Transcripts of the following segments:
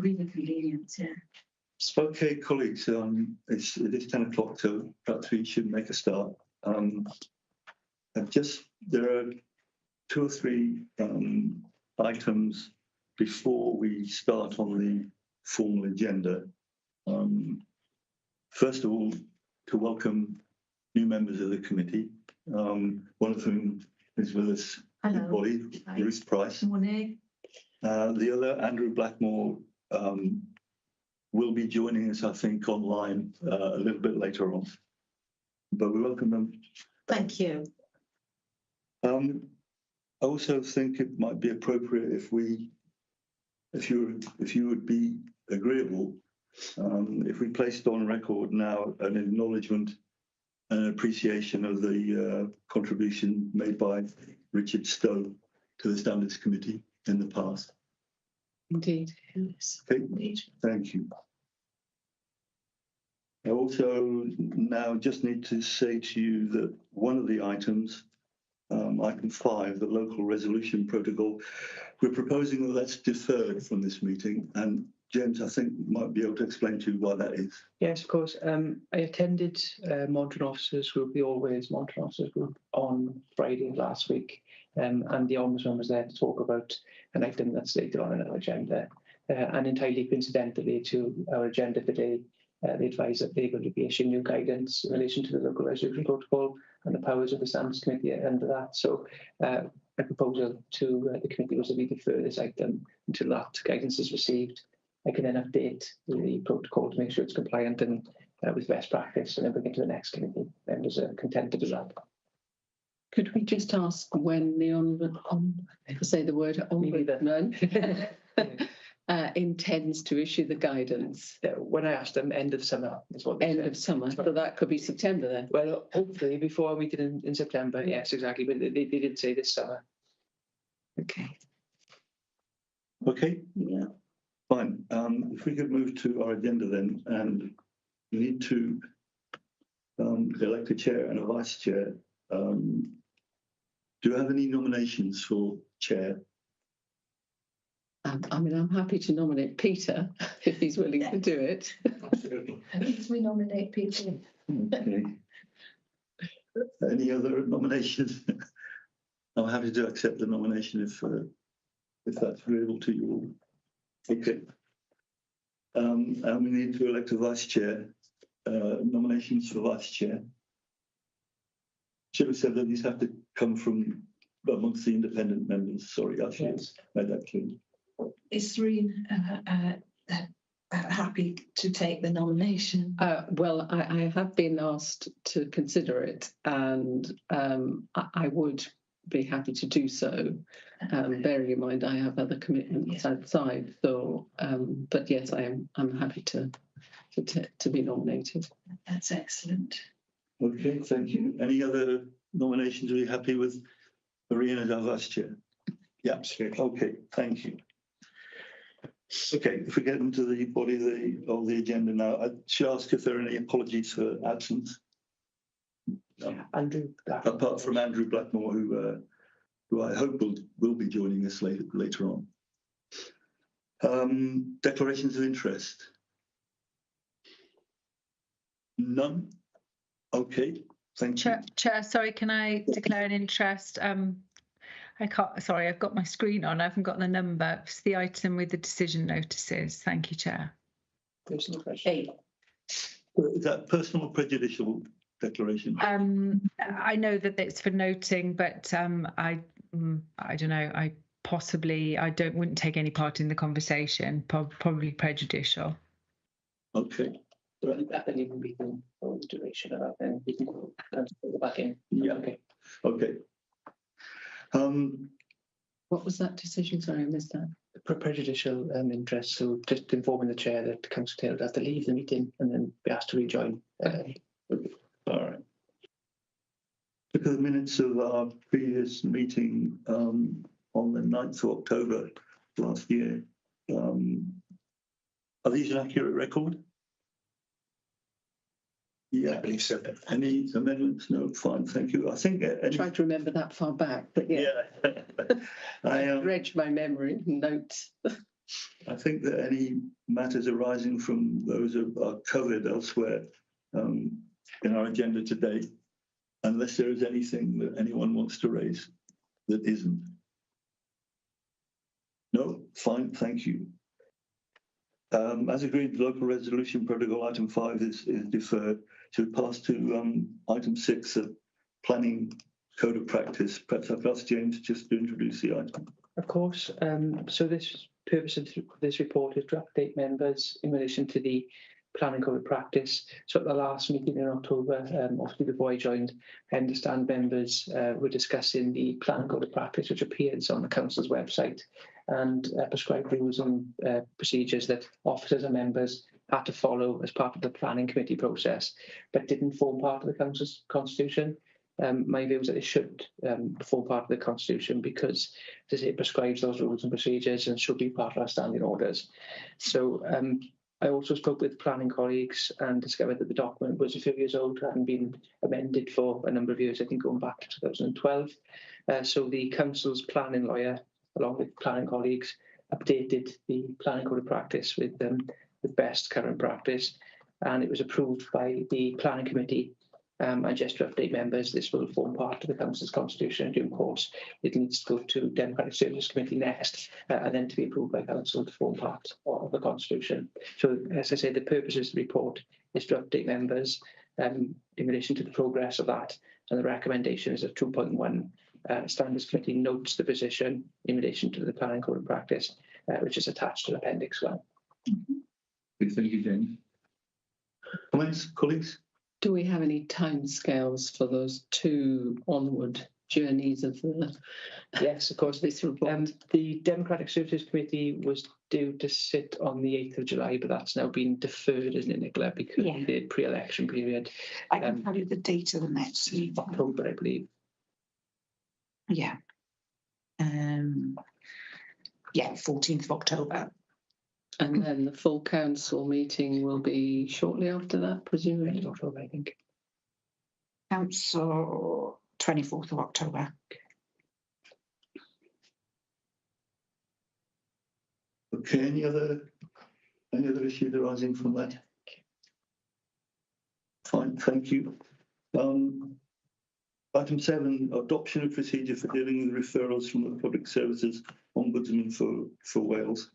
really convenient, yeah. Okay, colleagues, it is 10 o'clock, so perhaps we should make a start. There are 2 or 3 items before we start on the formal agenda. First of all, to welcome new members of the committee. One of them is with us, everybody, Ruth Price. Morning. The other, Andrew Blackmore, will be joining us, I think, online a little bit later on. But we welcome them. Thank you. I also think it might be appropriate if you would be agreeable, if we placed on record now an acknowledgement and appreciation of the contribution made by Richard Stowe to the Standards Committee in the past. Indeed, yes. Okay, Indeed. thank you. I also now just need to say to you that one of the items, item 5, the local resolution protocol, we're proposing that that's deferred from this meeting, and James, I think, might be able to explain to you why that is. Yes, of course. I attended Monitoring Officers Group, the Always Monitoring Officers Group, on Friday last week, and the Ombudsman was there to talk about an item that's later on in our agenda, and entirely coincidentally to our agenda today, they advised that they're going to be issuing new guidance in relation to the local resolution protocol and the powers of the Standards Committee under that. So a proposal to the committee was that we defer this item until that guidance is received. I can then update the protocol to make sure it's compliant and with best practice, and then bring it to the next committee. Members are content to do that. Could we just ask when the ombudsman intends to issue the guidance? When I asked them, end of summer is what they said. End of summer, so that could be September then. Well, hopefully before our meeting in September. Yes, exactly. But they did say this summer. Okay. Okay. Yeah. Fine. If we could move to our agenda then, and we need to elect a chair and a vice chair. Do you have any nominations for chair? I mean, I'm happy to nominate Peter if he's willing to do it. Absolutely. We nominate Peter. Okay. Any other nominations? I'm happy to accept the nomination if that's agreeable to you all. Okay. And we need to elect a vice chair. Nominations for vice chair. Should have said that these have to come from amongst the independent members. Sorry, I should have made that clear. Is Serene happy to take the nomination? Well, I have been asked to consider it, and I would be happy to do so. Bearing in mind I have other commitments outside, so but yes, I'm happy to be nominated. That's excellent. Okay, thank you. Any other nominations? Are you happy with Marina as our vice chair? Yeah, okay, thank you. Okay, if we get into the body of the agenda now, I should ask if there are any apologies for absence. Andrew Blackmore. Apart from Andrew Blackmore, who I hope will be joining us later on. Declarations of interest. None. Okay, thank you. Chair, sorry, can I declare an interest? I can't, sorry, I've got my screen on. I haven't got the number. It's the item with the decision notices. Thank you, Chair. Personal question. 8. Is that personal or prejudicial declaration? I know that it's for noting, but I don't know. I wouldn't take any part in the conversation. Probably prejudicial. Okay. That then even be for the duration of that, then we can go back in. Yeah. Okay. What was that decision? Sorry, I missed that. Prejudicial interest. So just informing the chair that Councillor Taylor has to leave the meeting and then be asked to rejoin. All right. Look at the minutes of our previous meeting on the 9th of October last year. Are these an accurate record? Yeah, I believe so. Any amendments? No, fine, thank you. I think I tried to remember that far back, but yeah. I dredged my memory notes. I think that any matters arising from those are covered elsewhere in our agenda today, unless there is anything that anyone wants to raise that isn't. No, fine, thank you. As agreed, the local resolution protocol item 5 is deferred. So pass to item 6, the planning code of practice. Perhaps I've asked James just to introduce the item. Of course. So this purpose of this report is to update members in relation to the planning code of practice. So at the last meeting in October, obviously before I joined, I understand members were discussing the planning code of practice, which appears on the council's website, and prescribed rules and procedures that officers and members had to follow as part of the planning committee process, but didn't form part of the council's constitution. My view is that it should form part of the constitution because, as it prescribes those rules and procedures and should be part of our standing orders. So I also spoke with planning colleagues and discovered that the document was a few years old and been amended for a number of years, I think going back to 2012. So the council's planning lawyer, along with planning colleagues, updated the planning code of practice with best current practice, and it was approved by the planning committee. And just to update members, this will form part of the council's constitution in due course. It needs to go to Democratic Services Committee next, and then to be approved by council to form part of the constitution. So, as I say, the purpose of the report is to update members in relation to the progress of that, and the recommendation is at 2.1. Standards Committee notes the position in relation to the planning code of practice, which is attached to Appendix 1. Thank you, James. Comments, colleagues? Do we have any timescales for those 2 onward journeys of the Yes, of course. this report? The Democratic Services Committee was due to sit on the 8th of July, but that's now been deferred, isn't it, Nicola, because of the pre-election period. I can tell you the date of the next meeting. October, I believe. Yeah. 14th of October. And then the full council meeting will be shortly after that, presumably. October, I think. Council 24th of October. Okay, any other issues arising from that? Fine, thank you. Item 7, adoption of procedure for dealing with referrals from the Public Services Ombudsman for Wales.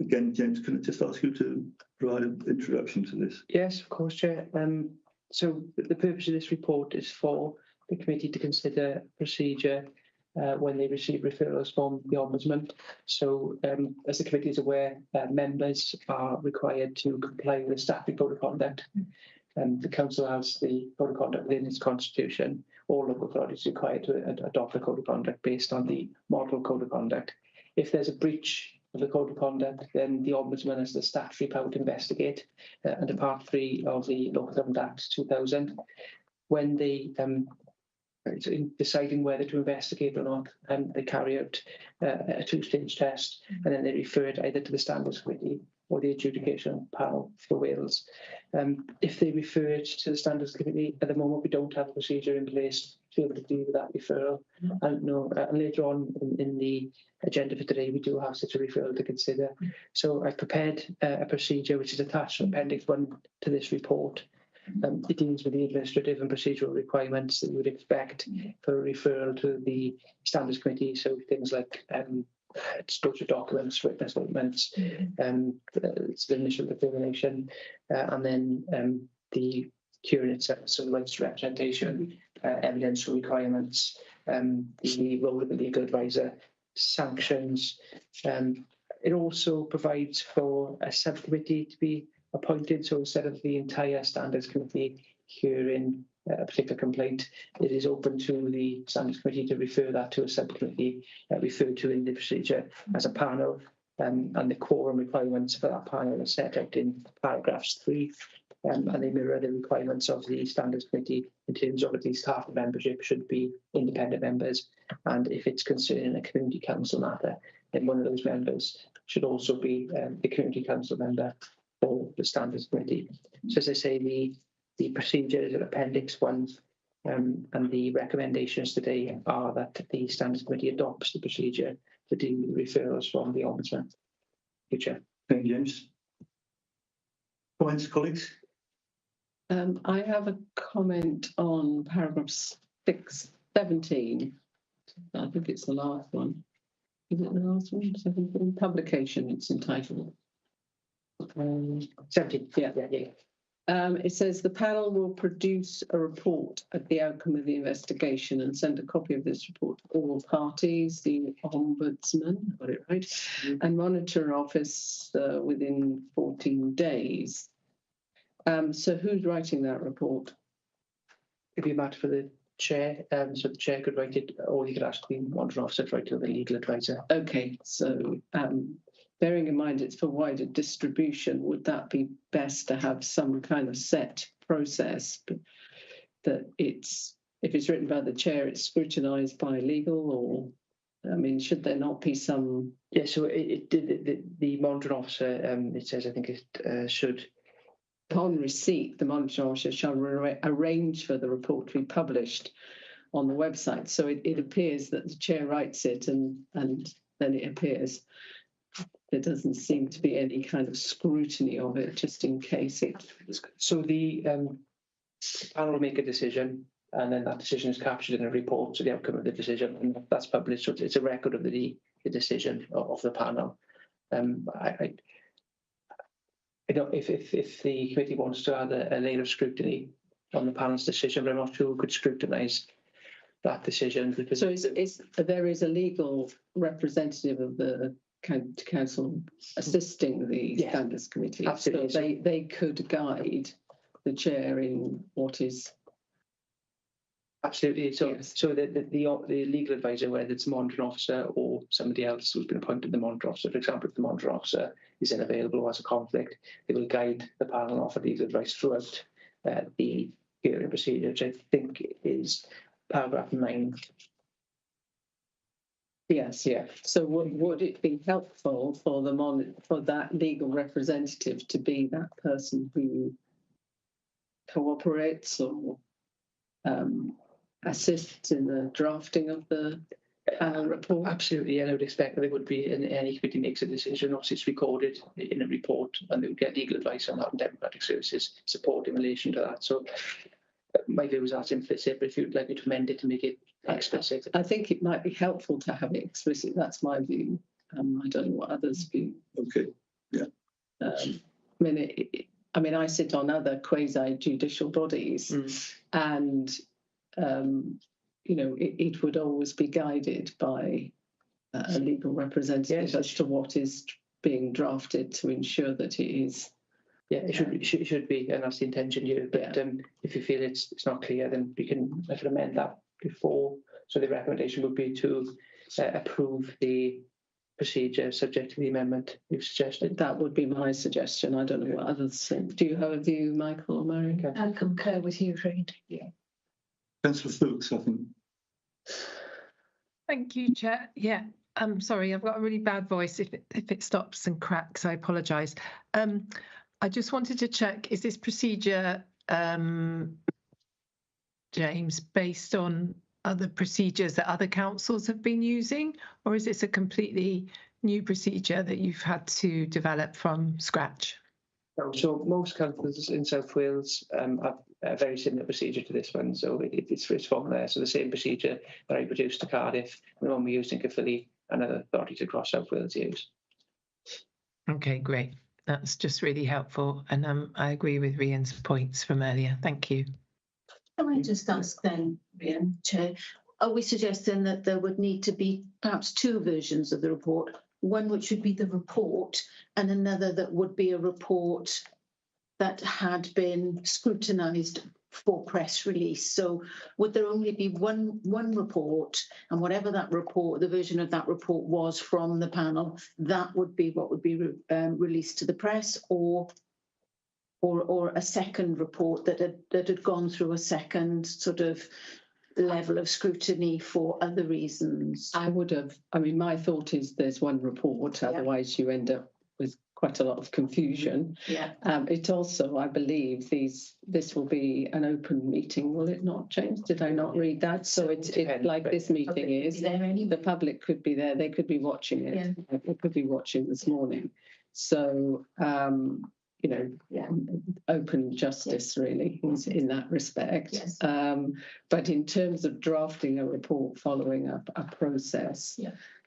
Again, James, can I just ask you to provide an introduction to this? Yes, of course, Chair. So the purpose of this report is for the committee to consider procedure when they receive referrals from the Ombudsman. So as the committee is aware, members are required to comply with the statutory code of conduct. The council has the code of conduct within its constitution. All local authorities are required to adopt a code of conduct based on the model code of conduct. If there's a breach of the code of conduct, then the Ombudsman has the statutory power to investigate under Part 3 of the Local Government Act 2000. When they in deciding whether to investigate or not, they carry out a 2-stage test, and then they refer it either to the Standards Committee or the Adjudication Panel for Wales. If they refer it to the Standards Committee, at the moment we don't have a procedure in place to be able to deal with that referral. And later on in the agenda for today, we do have such a referral to consider. So I've prepared a procedure which is attached to Appendix 1 to this report. It deals with the administrative and procedural requirements that you would expect for a referral to the Standards Committee. So things like disclosure documents, witness statements, the initial determination, and then the hearing itself, so rights to representation, evidential requirements, the role of the legal advisor, sanctions. It also provides for a subcommittee to be appointed. So instead of the entire Standards Committee hearing a particular complaint, it is open to the Standards Committee to refer that to a subcommittee referred to in the procedure as a panel. And the quorum requirements for that panel are set out in paragraphs 3. And they mirror the requirements of the Standards Committee in terms of at least half the membership should be independent members. And if it's concerning a community council matter, then one of those members should also be the community council member for the Standards Committee. So as I say, the procedure is in Appendix 1, and the recommendations today are that the Standards Committee adopts the procedure to deal with referrals from the Ombudsman. Chair. Thank you, James. Comments, colleagues? I have a comment on paragraph 617. I think it's the last one. Is it the last one? 17? Publication, it's entitled. 17. Yeah. Yeah. It says the panel will produce a report at the outcome of the investigation and send a copy of this report to all parties, the Ombudsman, got it right, and Monitor Office within 14 days. So who's writing that report? It'd be a matter for the chair, so the chair could write it, or you could ask the Monitor Officer to write to the legal advisor. Okay, so bearing in mind it's for wider distribution, would that be best to have some kind of set process that it's, if it's written by the chair, it's scrutinised by legal, or, I mean, should there not be some? Yeah, so the Monitor Officer, it says, I think it should. Upon receipt, the Monitor Officer shall arrange for the report to be published on the website. So it appears that the chair writes it and then it appears. There doesn't seem to be any kind of scrutiny of it, just in case it. So the panel will make a decision, and then that decision is captured in a report to the outcome of the decision, and that's published. So it's a record of the decision of the panel. I don't, if the committee wants to add a layer of scrutiny on the panel's decision, but I'm not sure who could scrutinise that decision. Because so there is a legal representative of the council assisting the standards committee. Absolutely. So they could guide the chair in what is. Absolutely. So, yes. So the legal advisor, whether it's a Monitor Officer or somebody else who's been appointed the Monitor Officer, for example, if the Monitor Officer is unavailable or has a conflict, they will guide the panel and offer legal advice throughout the hearing procedure, which I think is paragraph 9. Yes, yeah. So would it be helpful for for that legal representative to be that person who cooperates or assists in the drafting of the panel report? Absolutely, and I would expect that there would be, and any committee makes a decision, obviously it's recorded in a report, and they would get legal advice on that, and Democratic Services support in relation to that. So my view is that's implicit, but if you'd like me to amend it to make it explicit. I think it might be helpful to have it explicit. That's my view. I don't know what others view. Okay, yeah. I mean, I sit on other quasi-judicial bodies, and it would always be guided by a legal representative as to what is being drafted to ensure that it is. Yeah, it should be, and that's the intention here. But if you feel it's not clear, then I can amend that before. So the recommendation would be to approve the procedure subject to the amendment you've suggested. That would be my suggestion. I don't know what others think. Do you have a view, Michael or Mary? Okay. I concur with you, Reid. Councillor Phillips, I think. Thank you, Chair. Yeah, I'm sorry, I've got a really bad voice. If it stops and cracks, I apologise. I just wanted to check, is this procedure, James, based on other procedures that other councils have been using, or is this a completely new procedure that you've had to develop from scratch? So most councils in South Wales have a very similar procedure to this one. So it's from there. So the same procedure that I produced to Cardiff, and the one we used in Caerphilly, and other authorities across South Wales use. Okay, great. That's just really helpful. And I agree with Rhian's points from earlier. Thank you. Can I just ask then, Rhian, Chair, are we suggesting that there would need to be perhaps two versions of the report? One which would be the report and another that would be a report that had been scrutinised for press release. So would there only be one report, and whatever that report, the version of that report was from the panel, that would be what would be released to the press, or a second report that had gone through a second sort of level of scrutiny for other reasons? My thought is there's one report, otherwise you end up with quite a lot of confusion. Yeah. It also, I believe, this will be an open meeting, will it not, James? Did I not read that? So it's like this meeting is. The public could be there, they could be watching it. They could be watching this morning. So, you know, open justice really in that respect. Yes. But in terms of drafting a report following up a process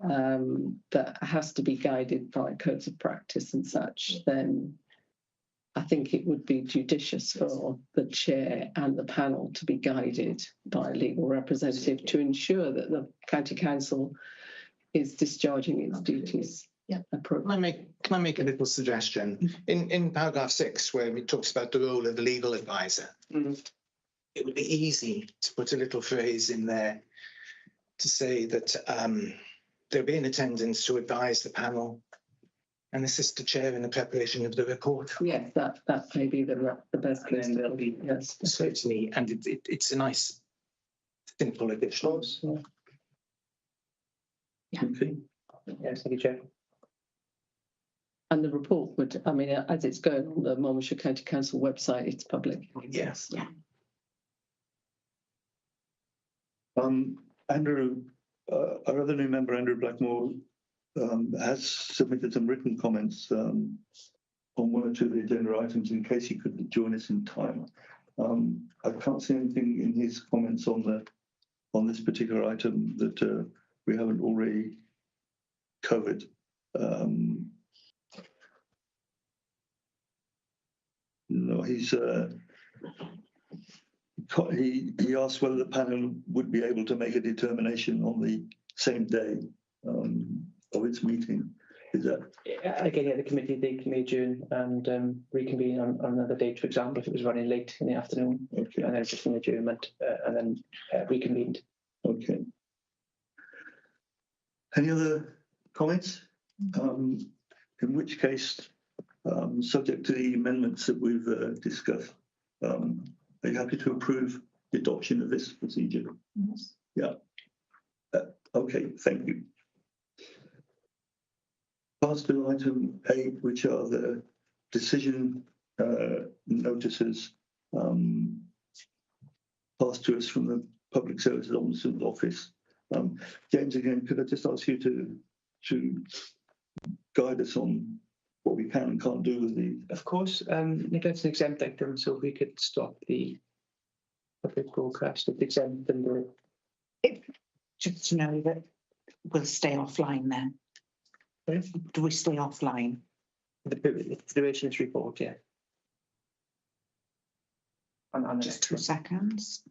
that has to be guided by codes of practice and such, then I think it would be judicious for the chair and the panel to be guided by a legal representative to ensure that the county council is discharging its duties. Appropriately. Can I make a little suggestion? In paragraph 6, where it talks about the role of the legal advisor, it would be easy to put a little phrase in there to say that they'll be in attendance to advise the panel and assist the chair in the preparation of the report. Yes, that may be the best place to be. Yes, Certainly, and it's a nice, simple addition. Okay. Yes, thank you, Chair. and the report would, I mean, as it's going on the Monmouthshire County Council website, it's public. Yes. Andrew, our other new member, Andrew Blackmore, has submitted some written comments on one or two of the agenda items in case he couldn't join us in time. I can't see anything in his comments on this particular item that we haven't already covered. No, he asked whether the panel would be able to make a determination on the same day of its meeting. Is that? Again, the committee, they can adjourn and reconvene on another date, for example, if it was running late in the afternoon, Okay. and then just an adjournment and then reconvened. Okay. Any other comments? In which case, subject to the amendments that we've discussed, are you happy to approve the adoption of this procedure? Yes. Yeah. Okay, thank you. Pass to item 8, which are the decision notices passed to us from the Public Services Ombudsman's Office. James, again, could I just ask you to guide us on what we can and can't do with these? Of course, neglect's an exempt item, so we could stop the public broadcast if exempt and Just to know that we'll stay offline then. Do we stay offline? the durations report, yeah. And Just 2 seconds.